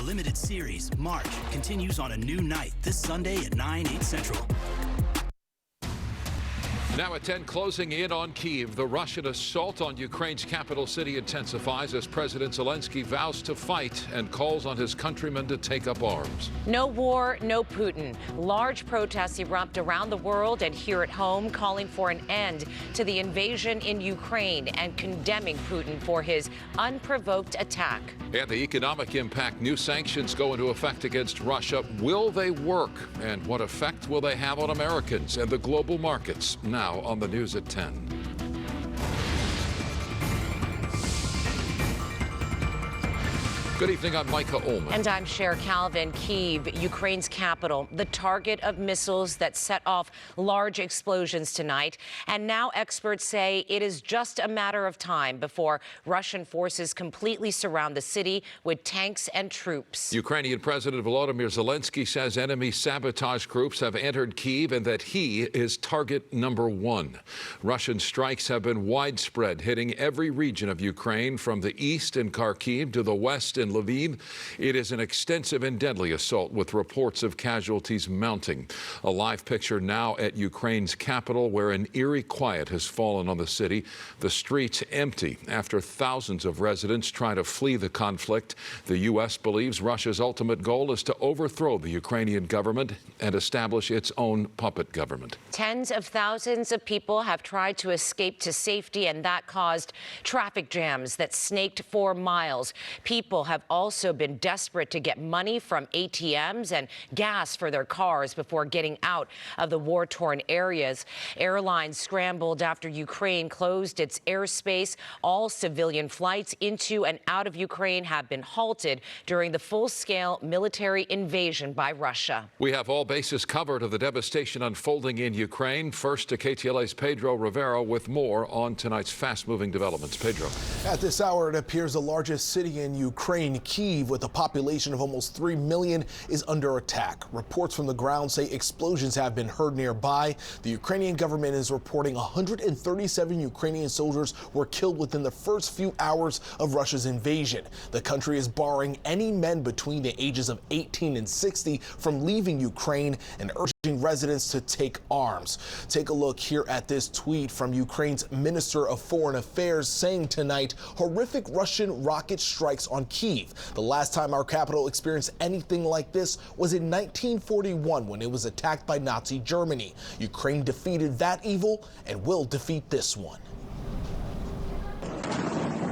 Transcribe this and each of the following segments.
limited series, March, continues on a new night this Sunday at 9/8 Central. Now at 10, closing in on Kyiv. The Russian assault on Ukraine's capital city intensifies as President Zelensky vows to fight and calls on his countrymen to take up arms. No war, no Putin. Large protests erupt around the world and here at home, calling for an end to the invasion in Ukraine and condemning Putin for his unprovoked attack. And the economic impact. New sanctions go into effect against Russia. Will they work? And what effect will they have on Americans and the global markets? Now on the news at 10. Good evening, I'm Micah Ullman. And I'm Cher Calvin. Kyiv, Ukraine's capital, the target of missiles that set off large explosions tonight. And now experts say it is just a matter of time before Russian forces completely surround the city with tanks and troops. Ukrainian President Volodymyr Zelensky says enemy sabotage groups have entered Kyiv and that he is target number one. Russian strikes have been widespread, hitting every region of Ukraine from the east in Kharkiv to the west in Lviv. It is an extensive and deadly assault with reports of casualties mounting. A live picture now at Ukraine's capital where an eerie quiet has fallen on the city. The streets empty after thousands of residents try to flee the conflict. The U.S. believes Russia's ultimate goal is to overthrow the Ukrainian government and establish its own puppet government. Tens of thousands of people have tried to escape to safety, and that caused traffic jams that snaked for miles. People have also been desperate to get money from ATMs and gas for their cars before getting out of the war-torn areas. Airlines scrambled after Ukraine closed its airspace. All civilian flights into and out of Ukraine have been halted during the full-scale military invasion by Russia. We have all bases covered of the devastation unfolding in Ukraine. First to KTLA's Pedro Rivera with more on tonight's fast-moving developments. Pedro. At this hour, it appears the largest city in Ukraine, Kyiv, with a population of almost 3 million, is under attack. Reports from the ground say explosions have been heard nearby. The Ukrainian government is reporting 137 Ukrainian soldiers were killed within the first few hours of Russia's invasion. The country is barring any men between the ages of 18 and 60 from leaving Ukraine and urging residents to take arms. Take a look here at this tweet from Ukraine's Minister of Foreign Affairs saying tonight, horrific Russian rocket strikes on Kyiv. The last time our capital experienced anything like this was in 1941 when it was attacked by Nazi Germany. Ukraine defeated that evil and will defeat this one.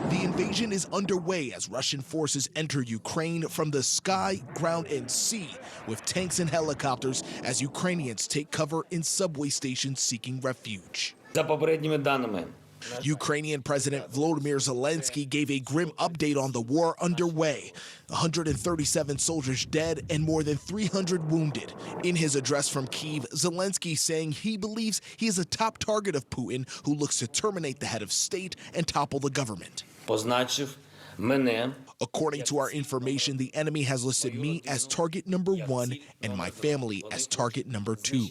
The invasion is underway as Russian forces enter Ukraine from the sky, ground, and sea with tanks and helicopters as Ukrainians take cover in subway stations seeking refuge. Ukrainian President Volodymyr Zelensky gave a grim update on the war underway. 137 soldiers dead and more than 300 wounded. In his address from Kyiv, Zelensky saying he believes he is a top target of Putin, who looks to terminate the head of state and topple the government. According to our information, the enemy has listed me as target number 1 and my family as target number 2.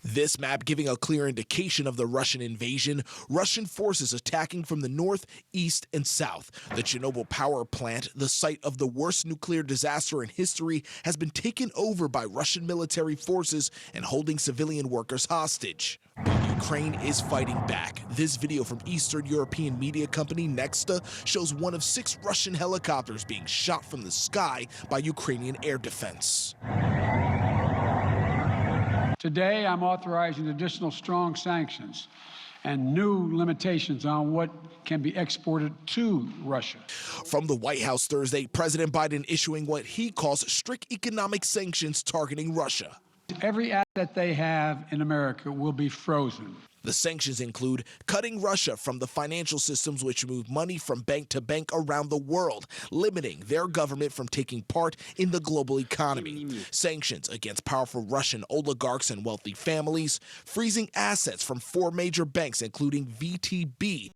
This map giving a clear indication of the Russian invasion. Russian forces attacking from the north, east, and south. The Chernobyl power plant, the site of the worst nuclear disaster in history, has been taken over by Russian military forces and holding civilian workers hostage. Ukraine is fighting back. This video from Eastern European media company Nexta shows one of 6 Russian helicopters being shot from the sky by Ukrainian air defense. Today, I'm authorizing additional strong sanctions and new limitations on what can be exported to Russia. From the White House Thursday, President Biden issuing what he calls strict economic sanctions targeting Russia. Every asset they have in America will be frozen. The sanctions include cutting Russia from the financial systems which move money from bank to bank around the world, limiting their government from taking part in the global economy. Sanctions against powerful Russian oligarchs and wealthy families, freezing assets from 4 major banks, including VTB,